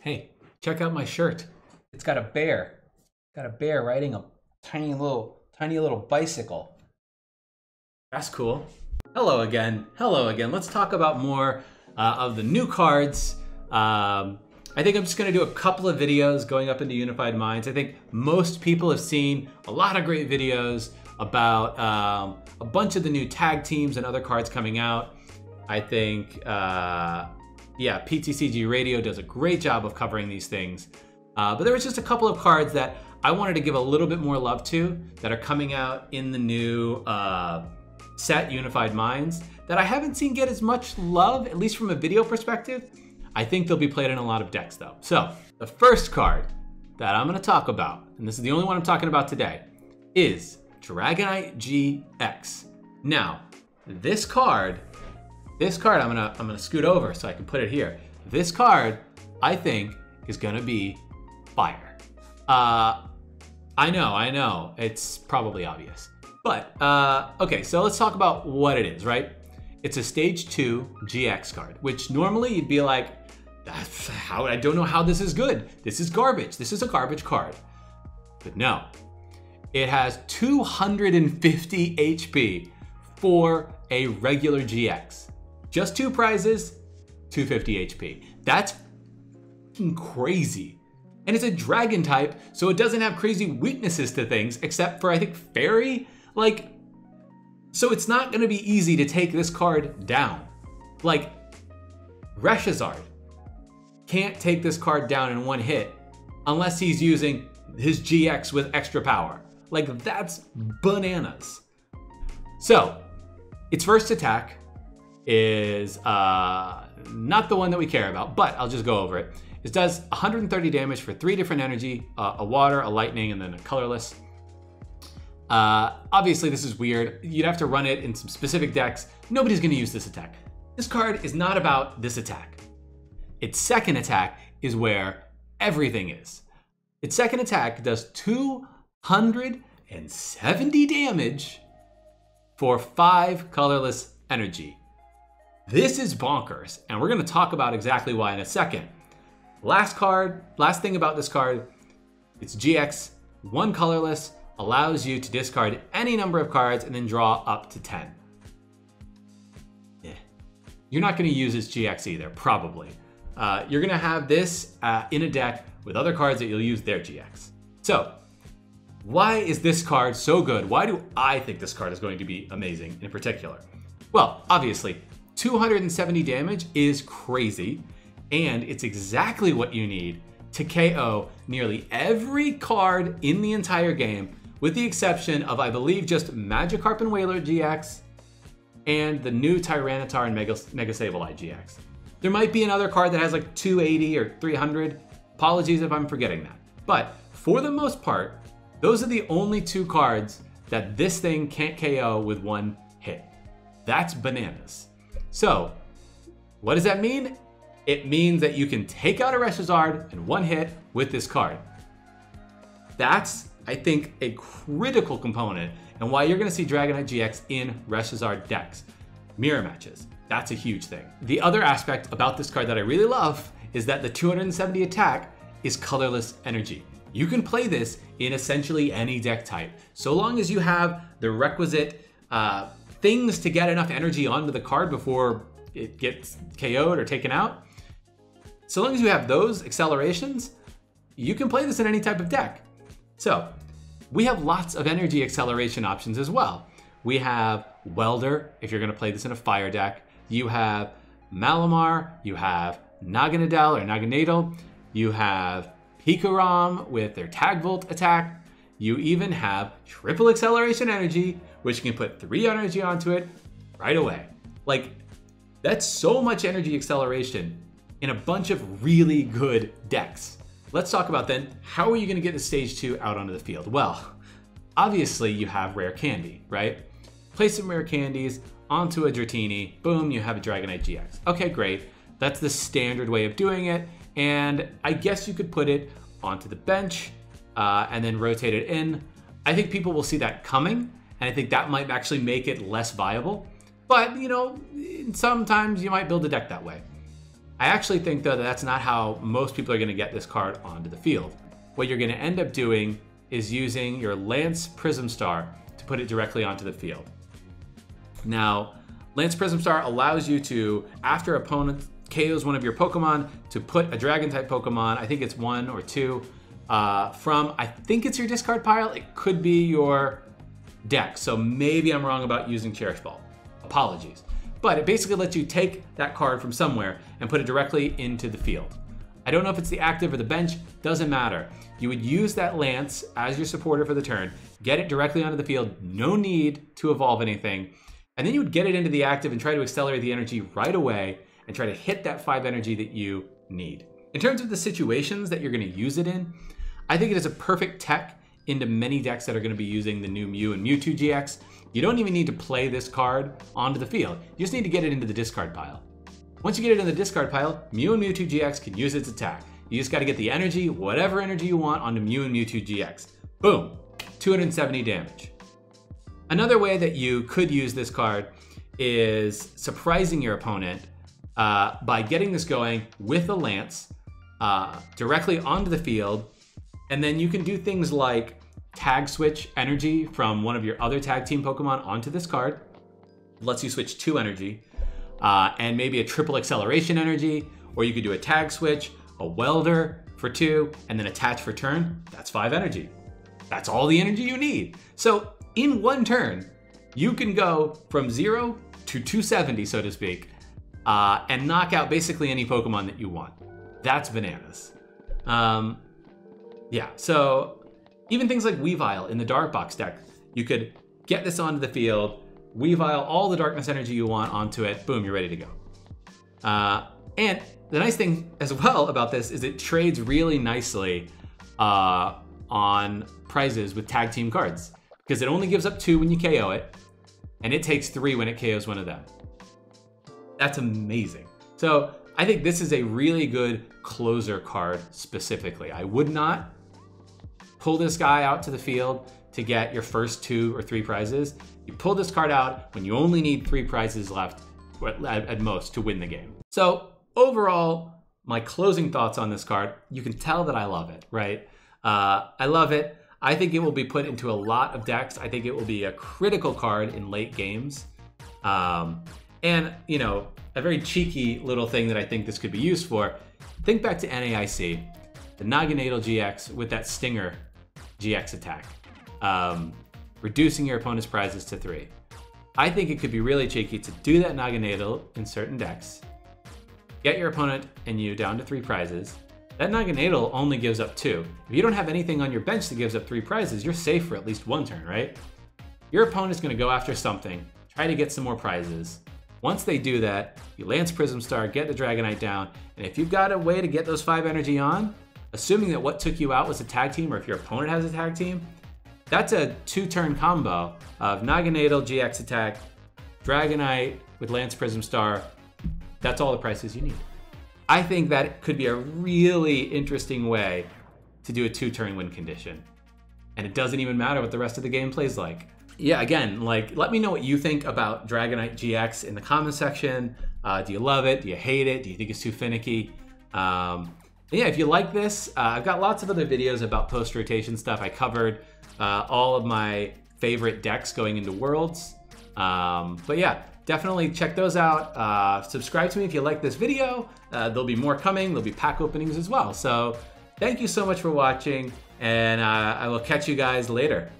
Hey, check out my shirt. It's got a bear. Got a bear riding a tiny little bicycle. That's cool. Hello again. Hello again. Let's talk about more of the new cards. I think I'm just gonna do a couple of videos going up into Unified Minds. I think most people have seen a lot of great videos about a bunch of the new tag teams and other cards coming out. I think, yeah, PTCG Radio does a great job of covering these things. But there was just a couple of cards that I wanted to give a little bit more love to that are coming out in the new set Unified Minds that I haven't seen get as much love, at least from a video perspective. I think they'll be played in a lot of decks though. So the first card that I'm gonna talk about, and this is the only one I'm talking about today, is Dragonite GX. Now, this card, I'm gonna scoot over so I can put it here. This card, I think, is gonna be fire. I know, it's probably obvious. But, okay, so let's talk about what it is, right? It's a stage 2 GX card, which normally you'd be like, I don't know how this is good. This is garbage. This is a garbage card. But no, it has 250 HP for a regular GX. Just 2 prizes, 250 HP. That's crazy. And it's a dragon type, so it doesn't have crazy weaknesses to things, except for, I think, fairy. Like, so it's not gonna be easy to take this card down. Like, Reshazard can't take this card down in one hit unless he's using his GX with extra power. Like, that's bananas. So, its first attack is not the one that we care about, but I'll just go over it. It does 130 damage for 3 different energy, a water, a lightning, and then a colorless. Obviously this is weird. You'd have to run it in some specific decks. Nobody's gonna use this attack. This card is not about this attack. Its second attack is where everything is. Its second attack does 270 damage for 5 colorless energy. This is bonkers, and we're gonna talk about exactly why in a second. Last thing about this card, it's GX, 1 colorless, allows you to discard any number of cards and then draw up to 10. Yeah. You're not gonna use this GX either, probably. You're gonna have this in a deck with other cards that you'll use their GX. So, why is this card so good? Why do I think this card is going to be amazing in particular? Well, obviously, 270 damage is crazy, and it's exactly what you need to KO nearly every card in the entire game, with the exception of, I believe, just Magikarp and Whaler GX and the new Tyranitar and Mega Sableye GX. There might be another card that has like 280 or 300. Apologies if I'm forgetting that. But for the most part, those are the only 2 cards that this thing can't KO with 1 hit. That's bananas. So, what does that mean? It means that you can take out a Reshazard in 1 hit with this card. That's, I think, a critical component and why you're gonna see Dragonite GX in Reshazard decks. Mirror matches, that's a huge thing. The other aspect about this card that I really love is that the 270 attack is colorless energy. You can play this in essentially any deck type, so long as you have the requisite things to get enough energy onto the card before it gets KO'd or taken out. So long as you have those accelerations, you can play this in any type of deck. So, we have lots of energy acceleration options as well. We have Welder, if you're gonna play this in a fire deck. You have Malamar, you have Naganadel or Naganadel, you have Pikarom with their Tag Volt attack. You even have triple acceleration energy, which can put 3 energy onto it right away. Like, that's so much energy acceleration in a bunch of really good decks. Let's talk about then, how are you gonna get the stage 2 out onto the field? Well, obviously you have rare candy, right? Place some rare candies onto a Dratini, boom, you have a Dragonite GX. Okay, great. That's the standard way of doing it. And I guess you could put it onto the bench and then rotate it in. I think people will see that coming, and I think that might actually make it less viable. But, you know, sometimes you might build a deck that way. I actually think, though, that that's not how most people are going to get this card onto the field. What you're going to end up doing is using your Lance Prism Star to put it directly onto the field. Now, Lance Prism Star allows you to, after opponent KOs one of your Pokemon, to put a Dragon-type Pokemon, I think it's 1 or 2, from, I think it's your discard pile, it could be your deck, so maybe I'm wrong about using Cherish Ball. Apologies. But it basically lets you take that card from somewhere and put it directly into the field. I don't know if it's the active or the bench, doesn't matter. You would use that Lance as your supporter for the turn, get it directly onto the field, no need to evolve anything, and then you would get it into the active and try to accelerate the energy right away and try to hit that 5 energy that you need. In terms of the situations that you're going to use it in, I think it is a perfect tech into many decks that are going to be using the new Mew and Mewtwo GX. You don't even need to play this card onto the field. You just need to get it into the discard pile. Once you get it in the discard pile, Mew and Mewtwo GX can use its attack. You just got to get the energy, whatever energy you want, onto Mew and Mewtwo GX. Boom, 270 damage. Another way that you could use this card is surprising your opponent by getting this going with a Lance directly onto the field, and then you can do things like tag switch energy from one of your other tag team Pokemon onto this card. Lets you switch 2 energy, and maybe a triple acceleration energy, or you could do a tag switch, a welder for 2, and then attach for turn. That's 5 energy. That's all the energy you need. So in one turn, you can go from 0 to 270, so to speak, and knock out basically any Pokemon that you want. That's bananas. Yeah, so even things like Weavile in the Dark Box deck, you could get this onto the field, Weavile all the darkness energy you want onto it, boom, you're ready to go. And the nice thing as well about this is it trades really nicely on prizes with tag team cards, because it only gives up 2 when you KO it, and it takes 3 when it KOs one of them. That's amazing. So I think this is a really good closer card specifically. I would not pull this guy out to the field to get your first 2 or 3 prizes. You pull this card out when you only need 3 prizes left at most to win the game. So overall, my closing thoughts on this card, you can tell that I love it, right? I love it. I think it will be put into a lot of decks. I think it will be a critical card in late games. And, you know, a very cheeky little thing that I think this could be used for, think back to NAIC, the Dragonite GX with that Stinger GX attack, reducing your opponent's prizes to 3. I think it could be really cheeky to do that Dragonite in certain decks, get your opponent and you down to 3 prizes. That Dragonite only gives up 2. If you don't have anything on your bench that gives up 3 prizes, you're safe for at least 1 turn, right? Your opponent's gonna go after something, try to get some more prizes. Once they do that, you Lance Prism Star, get the Dragonite down, and if you've got a way to get those 5 energy on, assuming that what took you out was a tag team, or if your opponent has a tag team, that's a 2-turn combo of Dragonite GX attack, Dragonite with Lance Prism Star. That's all the prices you need. I think that could be a really interesting way to do a 2-turn win condition. And it doesn't even matter what the rest of the game plays like. Yeah, again, like, let me know what you think about Dragonite GX in the comments section. Do you love it? Do you hate it? Do you think it's too finicky? Yeah, if you like this, I've got lots of other videos about post-rotation stuff. I covered all of my favorite decks going into Worlds. But yeah, definitely check those out. Subscribe to me if you like this video. There'll be more coming. There'll be pack openings as well. So thank you so much for watching, and I will catch you guys later.